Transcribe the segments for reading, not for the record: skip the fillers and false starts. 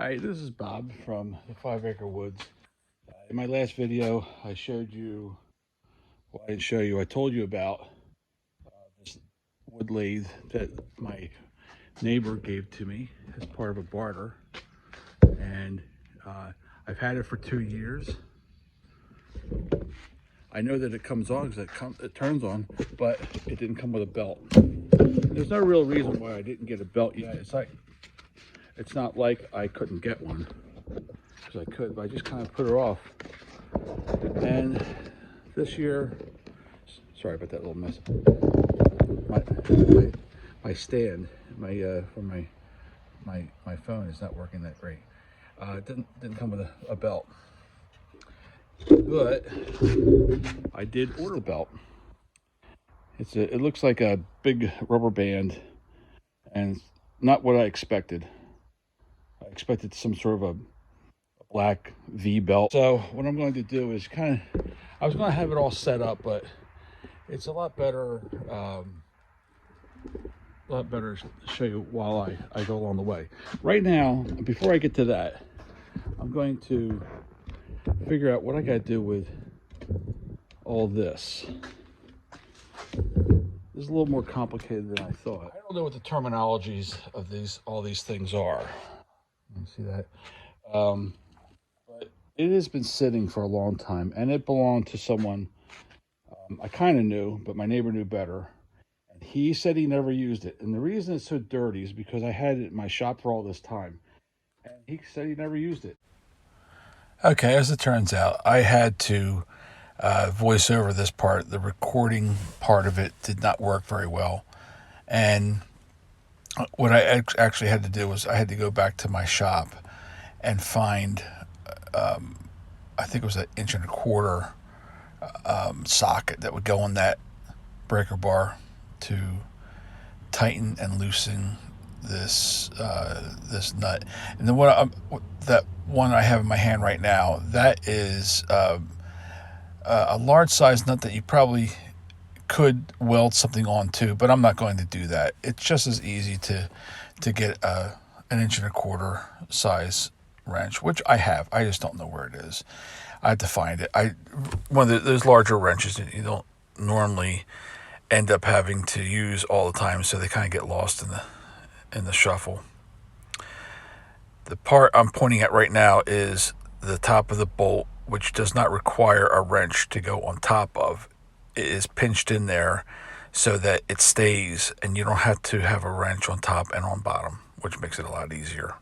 Hi, this is Bob from the 5 Acre Woods. In my last video, I showed you, well, I didn't show you, I told you about this wood lathe that my neighbor gave to me as part of a barter. And I've had it for 2 years. I know that it comes on because it turns on, but it didn't come with a belt. There's no real reason why I didn't get a belt yet. It's not like I couldn't get one, because I could, but I just kind of put it off. And this year, sorry about that little mess. My stand, from my phone is not working that great. It didn't come with a belt, but I did order a belt. It looks like a big rubber band, and it's not what I expected. I expected some sort of a black V belt. So what I'm going to do is I was going to have it all set up, but it's a lot better. To show you while I go along the way. Right now, before I get to that, I'm going to figure out what I got to do with all this. This is a little more complicated than I thought. I don't know what the terminologies of all these things are. You see that? But it has been sitting for a long time, and it belonged to someone I kind of knew, but my neighbor knew better. And he said he never used it. And the reason it's so dirty is because I had it in my shop for all this time. And he said he never used it. Okay, as it turns out, I had to voice over this part. The recording part of it did not work very well. And what I actually had to do was I had to go back to my shop and find, I think it was an 1.25 inch socket that would go on that breaker bar to tighten and loosen this nut. And then that one I have in my hand right now, that is a large size nut that you probably could weld something onto, but I'm not going to do that. It's just as easy to get an 1.25 inch size wrench, which I have. I just don't know where it is. I had to find it. One of those larger wrenches that you don't normally end up having to use all the time, so they kind of get lost in the shuffle. The part I'm pointing at right now is the top of the bolt, which does not require a wrench to go on top of. It is pinched in there so that it stays, and you don't have to have a wrench on top and on bottom, which makes it a lot easier.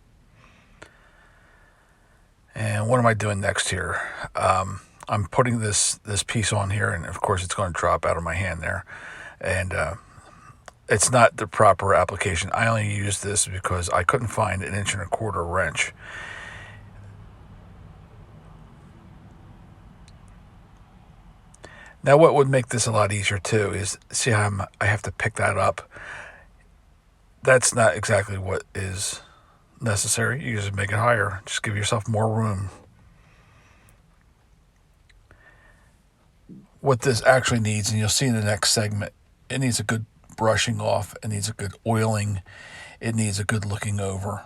And what am I doing next here? I'm putting this piece on here, and of course it's going to drop out of my hand there. And it's not the proper application. I only used this because I couldn't find an 1.25 inch wrench. Now, what would make this a lot easier too is, see how I have to pick that up. That's not exactly what is necessary. You just make it higher. Just give yourself more room. What this actually needs, and you'll see in the next segment, it needs a good brushing off. It needs a good oiling. It needs a good looking over.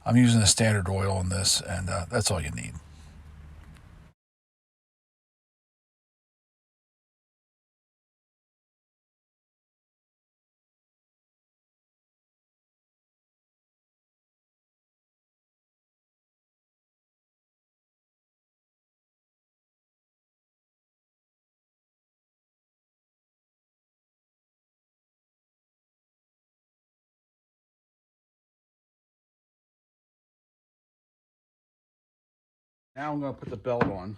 I'm using a standard oil on this, and that's all you need. Now I'm going to put the belt on.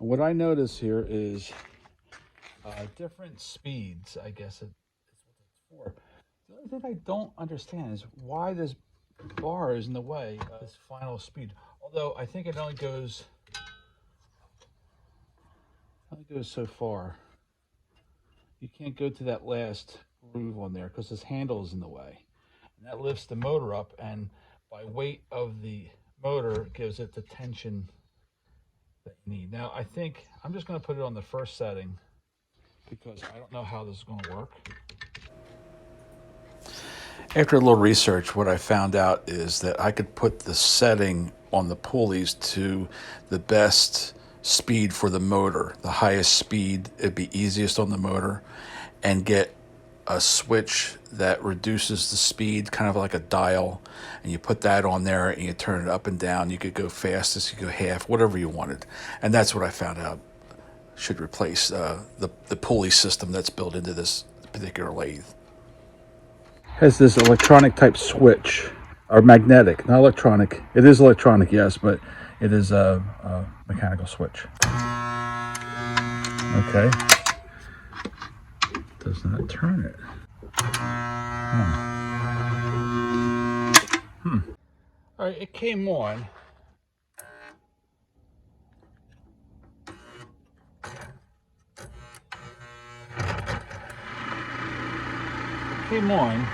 And what I notice here is different speeds, I guess it's what it's for. The only thing I don't understand is why this bar is in the way of this final speed. Although I think it only goes so far. You can't go to that last groove on there because this handle is in the way. And that lifts the motor up, and by weight of the motor gives it the tension that you need. Now I think I'm just going to put it on the first setting because I don't know how this is going to work. After a little research, what I found out is that I could put the setting on the pulleys to the best speed for the motor, the highest speed, it'd be easiest on the motor, and get a switch that reduces the speed, kind of like a dial, and you put that on there and you turn it up and down. You could go fastest, you could go half, whatever you wanted. And that's what I found out should replace the pulley system that's built into this particular lathe. Has this electronic type switch, or magnetic, not electronic. It is electronic, yes, but it is a mechanical switch. Okay. Does not turn it. All right, it came on. It came on,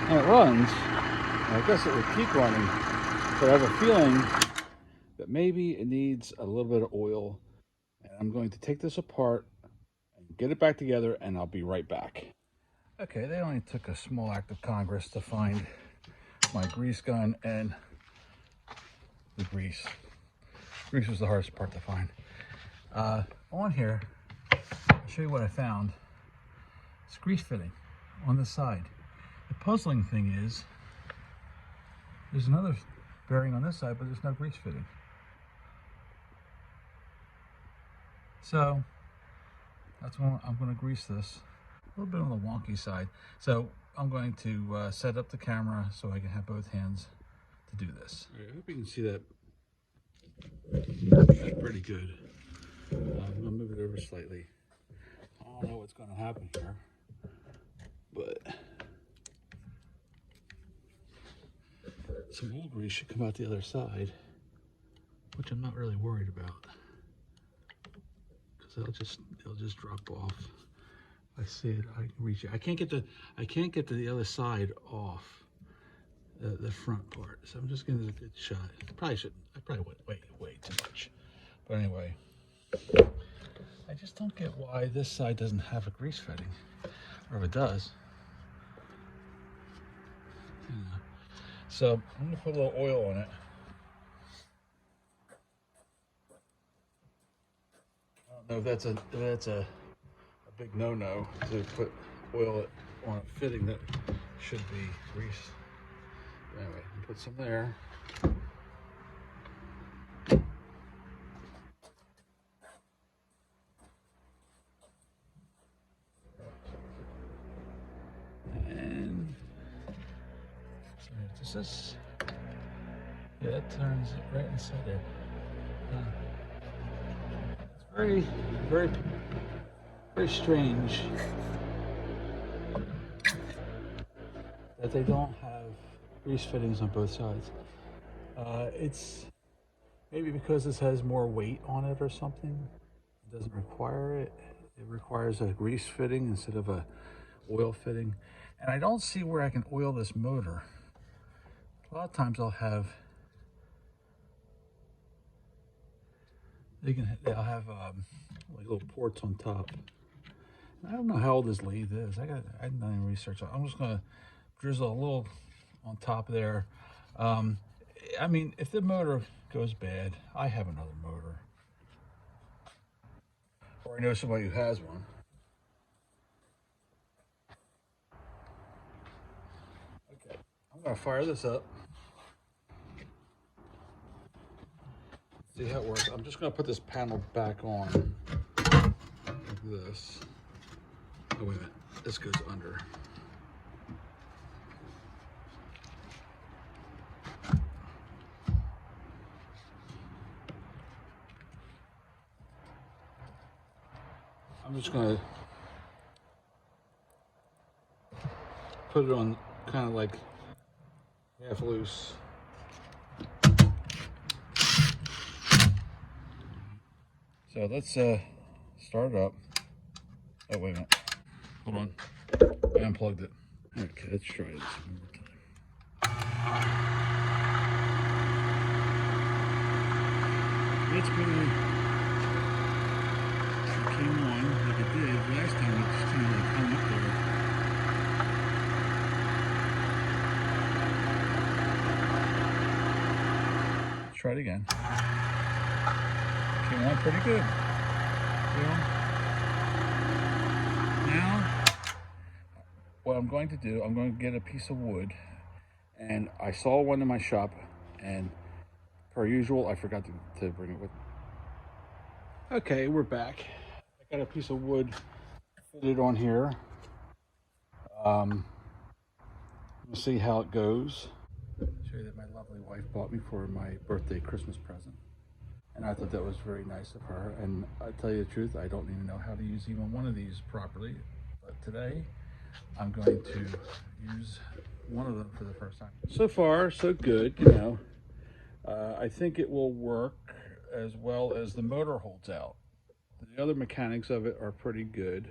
and it runs. I guess it would keep running, but I have a feeling that maybe it needs a little bit of oil. And I'm going to take this apart and get it back together, and I'll be right back. Okay, they only took a small act of Congress to find my grease gun and the grease. Grease was the hardest part to find. On here, I'll show you what I found. It's grease fitting on the side. The puzzling thing is, there's another bearing on this side, but there's no grease fitting. So that's when I'm going to grease this. A little bit on the wonky side. So I'm going to set up the camera so I can have both hands to do this. All right, I hope you can see that. That's pretty good. I'm going to move it over slightly. I don't know what's going to happen here, but some old grease should come out the other side, which I'm not really worried about, because it'll just drop off. I see it. I can reach it. I can't get to the other side off the front part. So I'm just gonna get a good shot. I probably went way too much. But anyway, I just don't get why this side doesn't have a grease fitting, or if it does. Yeah. So I'm gonna put a little oil on it. I don't know if that's a big no-no to put oil on a fitting that should be greased. Anyway, put some there. And so this is, yeah, it turns right inside there. It's very strange that they don't have grease fittings on both sides. It's maybe because this has more weight on it or something. It doesn't require it. It requires a grease fitting instead of a oil fitting. And I don't see where I can oil this motor. A lot of times I'll have, they'll have like little ports on top. I don't know how old this lathe is. I didn't do any research. I'm just gonna drizzle a little on top there. I mean, if the motor goes bad, I have another motor, or I know somebody who has one. Okay, I'm gonna fire this up. See how it works. I'm just gonna put this panel back on like this. Oh, wait a minute, this goes under. I'm just gonna put it on kind of like half loose. So let's start it up. Oh, wait a minute. Hold on. I unplugged it. Okay, let's try this one more time. It's been, it came on like it did last time. It just kind of like hung up there. try it again. Came on pretty good. Now, what I'm going to do, I'm going to get a piece of wood, and I saw one in my shop, and per usual, I forgot to bring it with me. Okay, we're back. I got a piece of wood fitted on here. We'll see how it goes. I'll show you that my lovely wife bought me for my birthday Christmas present. And I thought that was very nice of her. And I tell you the truth, I don't even know how to use even one of these properly. But today, I'm going to use one of them for the first time. So far, so good, you know. I think it will work as well as the motor holds out. The other mechanics of it are pretty good.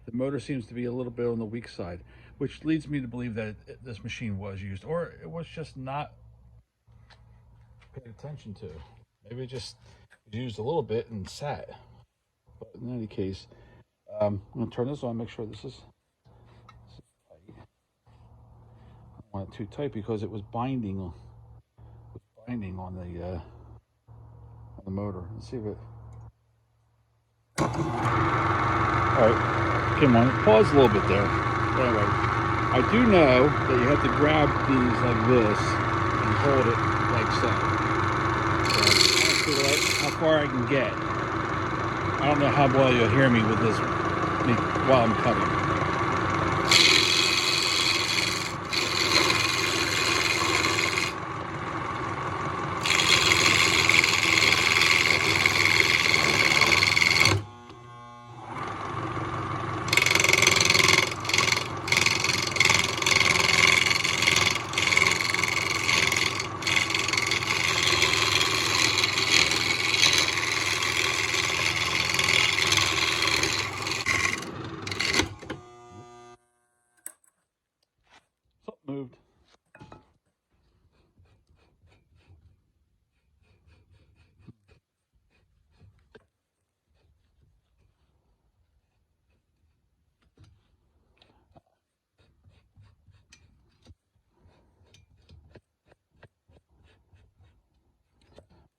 The motor seems to be a little bit on the weak side, which leads me to believe that this machine was used, or it was just not paid attention to. Maybe it just used a little bit and sat. But in any case, I'm going to turn this on, make sure this is tight. I don't want it too tight because it was binding on the motor. Let's see if it. All right, come on. Pause a little bit there. Anyway, I do know that you have to grab these like this and hold it like so. So I don't see how far I can get. I don't know how well you'll hear me with this while I'm cutting. Something moved.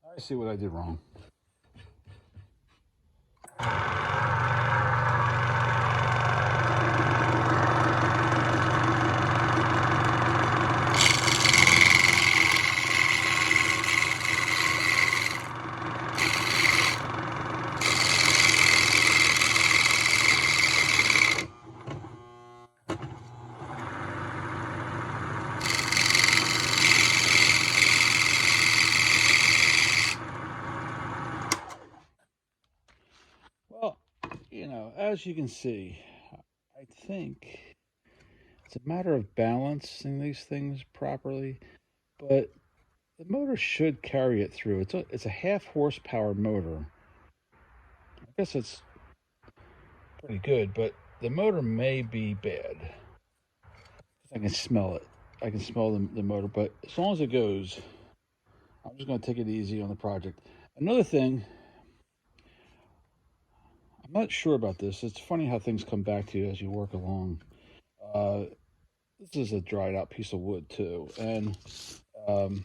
I see what I did wrong. Well, you know, as you can see, I think it's a matter of balancing these things properly, but the motor should carry it through. It's a half horsepower motor. I guess it's pretty good, but the motor may be bad. I can smell it. I can smell the motor, but as long as it goes, I'm just going to take it easy on the project. Another thing, I'm not sure about this. It's funny how things come back to you as you work along. Uh, this is a dried out piece of wood too, and um,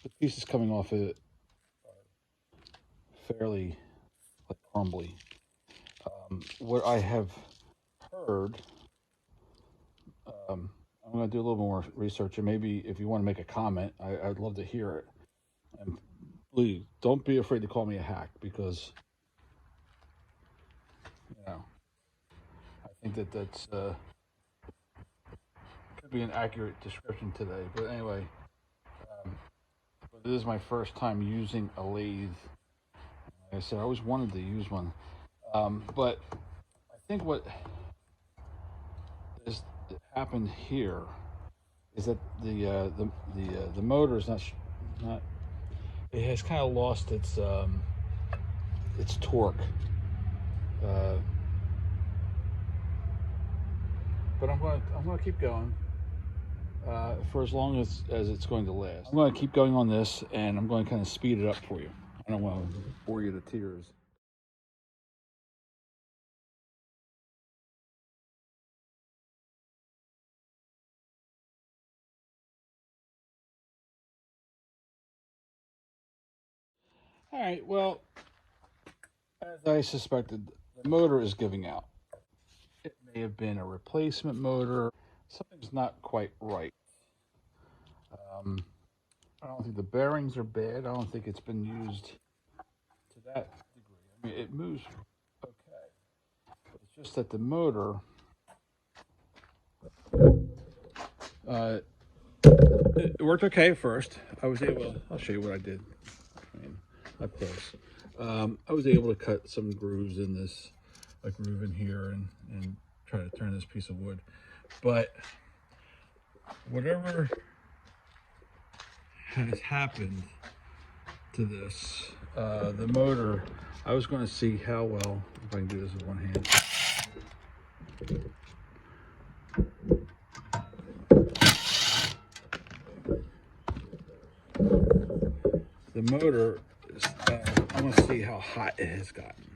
the pieces coming off it are fairly like crumbly. What I have heard, I'm going to do a little more research, and maybe if you want to make a comment, I'd love to hear it. And please don't be afraid to call me a hack because you know I think that's could be an accurate description today. But anyway, um, but this is my first time using a lathe. Like I said, I always wanted to use one, but I think what has happened here is that the motor is not it has kind of lost its torque. Uh, but I'm going to keep going for as long as it's going to last. I'm going to keep going on this, and I'm going to kind of speed it up for you. I don't want to bore you to tears. All right, well, as I suspected, the motor is giving out. It may have been a replacement motor. Something's not quite right. Um, I don't think the bearings are bad. I don't think it's been used to that degree. I mean, it moves okay. But it's just that the motor, uh, it worked okay at first. I was able, I'll show you what I did. I mean, up close. I was able to cut some grooves in this, a groove in here, and try to turn this piece of wood. But whatever has happened to this, the motor, I was going to see how well, if I can do this with one hand. The motor, I want to see how hot it has gotten.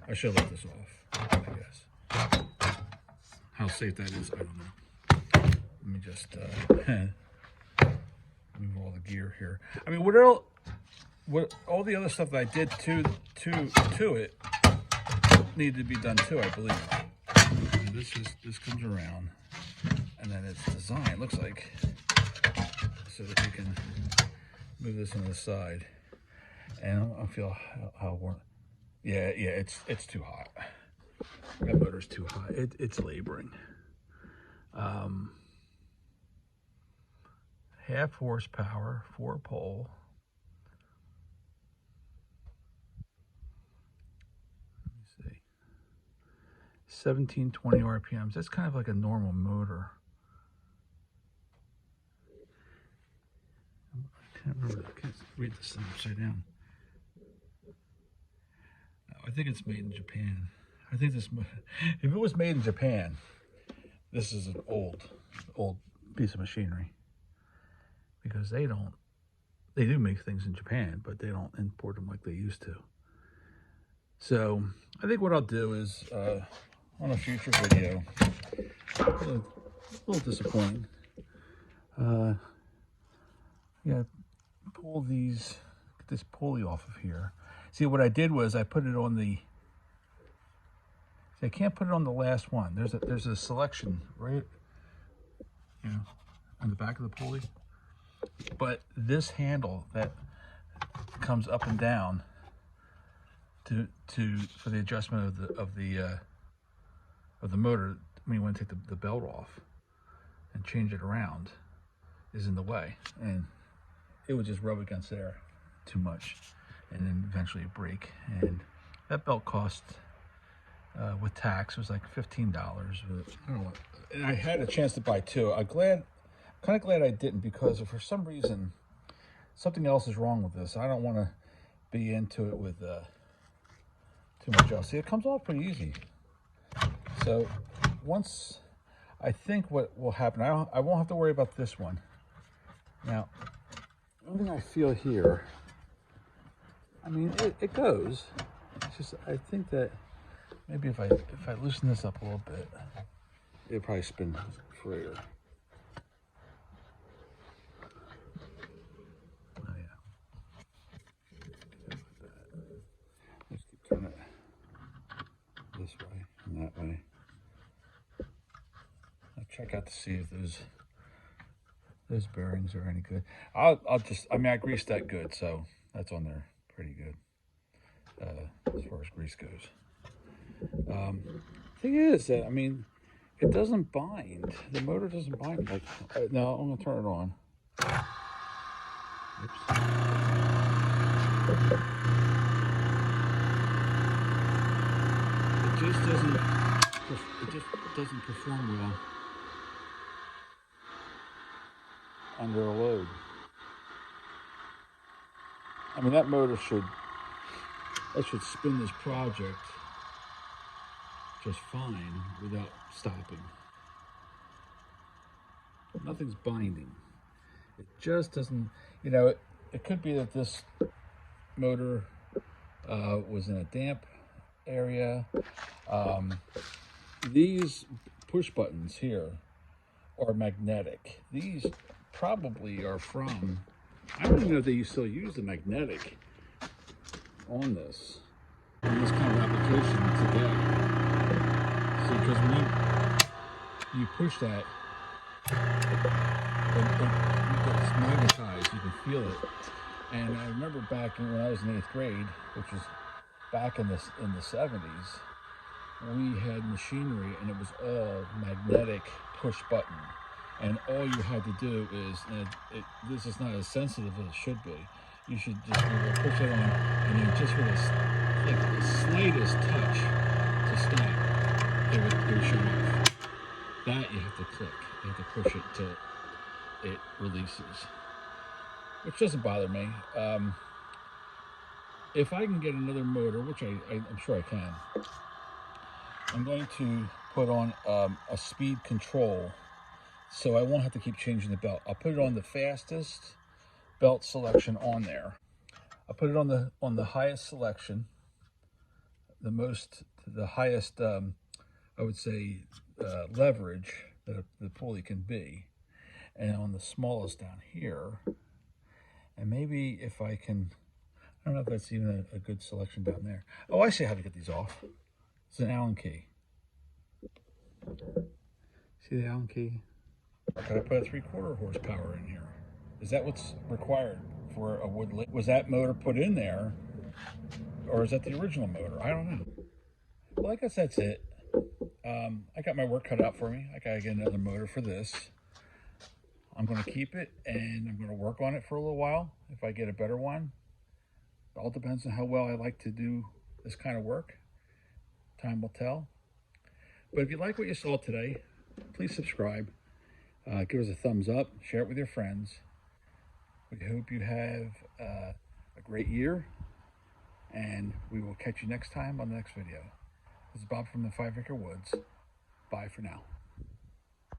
I should let this off, I guess. How safe that is, I don't know. Let me just move all the gear here. I mean, what all the other stuff that I did to it needed to be done too, I believe. And this comes around, and then it's designed, looks like, so that you can move this on the side, and I feel how warm. Yeah, it's too hot. That motor's too hot. It's laboring. Half horsepower, 4-pole. Let me see. 1720 RPMs. That's kind of like a normal motor. I can't remember. I can't read this thing upside down. I think it's made in Japan. I think this, if it was made in Japan, this is an old piece of machinery, because they do make things in Japan, but they don't import them like they used to. So I think what I'll do is, on a future video, a little disappointing. Yeah, pull get this pulley off of here. See, what I did was I put it on the, see, I can't put it on the last one. There's a selection right, on the back of the pulley. But this handle that comes up and down for the adjustment of the motor, when you want to take the belt off and change it around, is in the way, and it would just rub against there too much, and then eventually break. And that belt cost, with tax, was like $15. But I don't know. And I had a chance to buy two. I'm kind of glad I didn't, because if for some reason something else is wrong with this, I don't want to be into it with too much else. See, it comes off pretty easy. So once, I think what will happen, I won't have to worry about this one. Now, one thing I feel here, I mean, it goes. It's just, I think that maybe if I loosen this up a little bit, it'll probably spin freer. Oh yeah. Let's keep turning it this way and that way. I'll check out to see if those bearings are any good. I'll just, I mean, I greased that good, so that's on there pretty good, as far as grease goes. Thing is that, I mean, it doesn't bind. The motor doesn't bind. Like, now I'm gonna turn it on. Oops. It just doesn't perform well under a load. I mean, that motor should spin this project just fine without stopping. Nothing's binding. It just doesn't, it could be that this motor was in a damp area. These push buttons here are magnetic. These probably are from, I don't even know if they still use the magnetic on this kind of application today. See, because when you push that, it's magnetized, you can feel it. And I remember back when I was in 8th grade, which was back in the 70s, we had machinery and it was all magnetic push button. And all you had to do is, this is not as sensitive as it should be, you should just push it on, and then just with the slightest touch to stop, it would shut off. That you have to click, you have to push it till it releases, which doesn't bother me. If I can get another motor, which I'm sure I can, I'm going to put on a speed control, so I won't have to keep changing the belt. I'll put it on the fastest belt selection on there. I'll put it on the highest selection, the highest I would say leverage that the pulley can be, and on the smallest down here. And maybe if I can, I don't know if that's even a good selection down there. Oh, I see how to get these off. It's an Allen key. See the Allen key? Could I put a 3/4 horsepower in here? Is that what's required for a wood lathe? Was that motor put in there, or is that the original motor? I don't know. Well, I guess that's it. I got my work cut out for me. I gotta get another motor for this. I'm gonna keep it and I'm gonna work on it for a little while. If I get a better one, it all depends on how well I like to do this kind of work. Time will tell. But if you like what you saw today, please subscribe. Give us a thumbs up. Share it with your friends. We hope you have a great year, and we will catch you next time on the next video. This is Bob from the 5 Acre Woods. Bye for now.